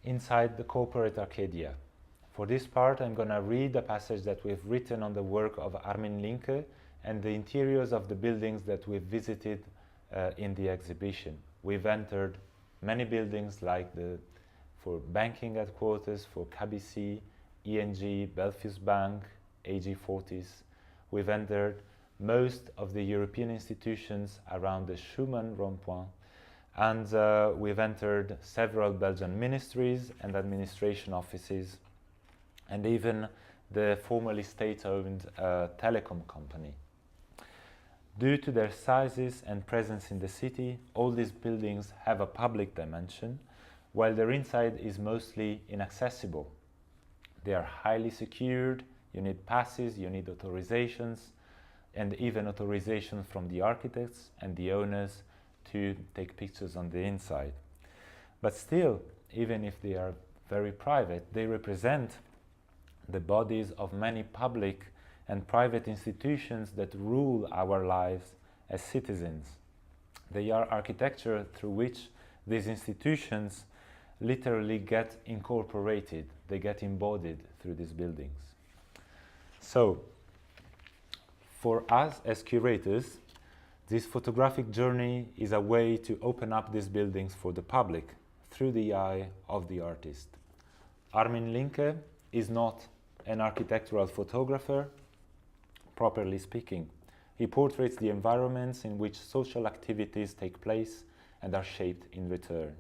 inside the corporate Arcadia. For this part, I'm going to read a passage that we've written on the work of Armin Linke and the interiors of the buildings that we've visited in the exhibition. We've entered many buildings like for banking headquarters, for KBC, ING, Belfius Bank, AG Fortis. We've entered most of the European institutions around the Schuman rond-point, and we've entered several Belgian ministries and administration offices, and even the formerly state-owned telecom company. Due to their sizes and presence in the city, all these buildings have a public dimension, while their inside is mostly inaccessible. They are highly secured, you need passes, you need authorizations, and even authorizations from the architects and the owners to take pictures on the inside. But still, even if they are very private, they represent the bodies of many public and private institutions that rule our lives as citizens. They are architecture through which these institutions literally get incorporated, they get embodied through these buildings. So, for us as curators, this photographic journey is a way to open up these buildings for the public through the eye of the artist. Armin Linke is not an architectural photographer, properly speaking. He portraits the environments in which social activities take place and are shaped in return.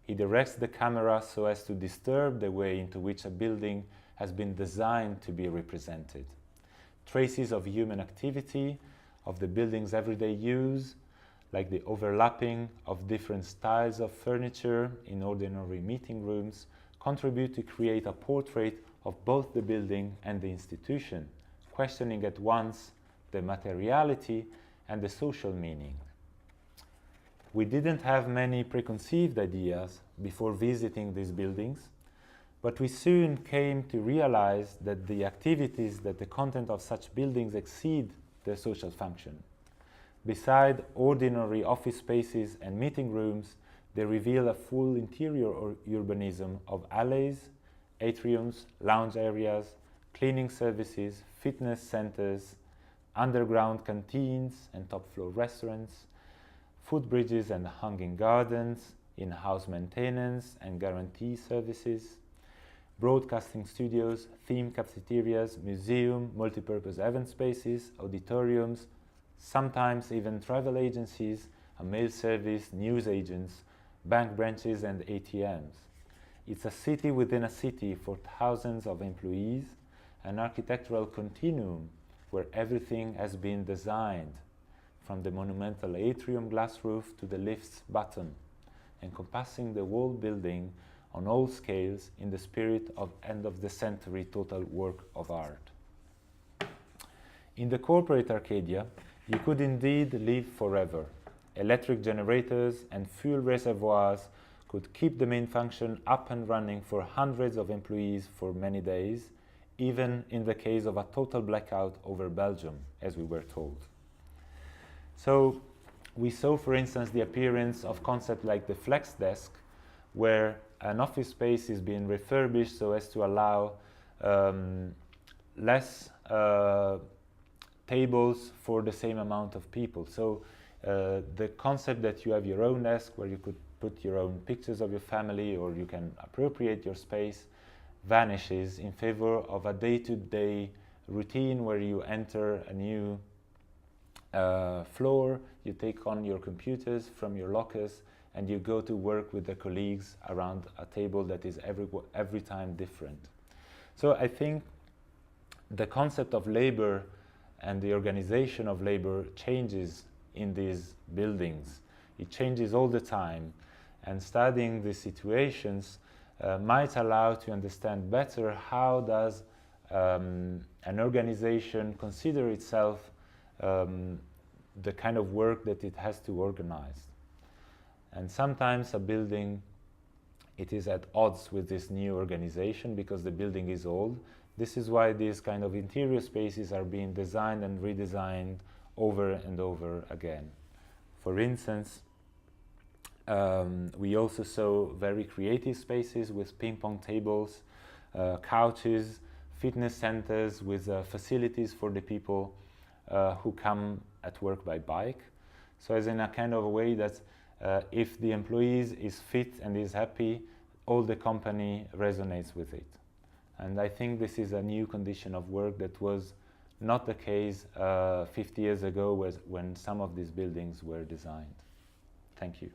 He directs the camera so as to disturb the way into which a building has been designed to be represented. Traces of human activity, of the building's everyday use, like the overlapping of different styles of furniture in ordinary meeting rooms, contribute to create a portrait of both the building and the institution, questioning at once the materiality and the social meaning. We didn't have many preconceived ideas before visiting these buildings, but we soon came to realize that the activities, that the content of such buildings exceed their social function. Beside ordinary office spaces and meeting rooms, they reveal a full interior urbanism of alleys, atriums, lounge areas, cleaning services, fitness centers, underground canteens and top-floor restaurants, footbridges and hanging gardens, in-house maintenance and guarantee services, broadcasting studios, theme cafeterias, museum, multipurpose event spaces, auditoriums, sometimes even travel agencies, a mail service, news agents, bank branches and ATMs. It's a city within a city for thousands of employees, an architectural continuum where everything has been designed, from the monumental atrium glass roof to the lift's bottom, encompassing the whole building on all scales in the spirit of end-of-the-century total work of art. In the corporate Arcadia, you could indeed live forever. Electric generators and fuel reservoirs could keep the main function up and running for hundreds of employees for many days, even in the case of a total blackout over Belgium, as we were told. So we saw, for instance, the appearance of concepts like the flex desk, where an office space is being refurbished so as to allow less tables for the same amount of people. So the concept that you have your own desk where you could put your own pictures of your family or you can appropriate your space vanishes in favor of a day-to-day routine where you enter a new floor, you take on your computers from your lockers, and you go to work with the colleagues around a table that is every time different. So I think the concept of labor and the organization of labor changes in these buildings. It changes all the time, and studying these situations might allow to understand better how does an organization consider itself the kind of work that it has to organize. And sometimes a building, it is at odds with this new organization because the building is old. This is why these kind of interior spaces are being designed and redesigned over and over again. For instance, We also saw very creative spaces with ping pong tables, couches, fitness centers with facilities for the people who come at work by bike. So as in a kind of a way that if the employees is fit and is happy, all the company resonates with it. And I think this is a new condition of work that was not the case 50 years ago when some of these buildings were designed. Thank you.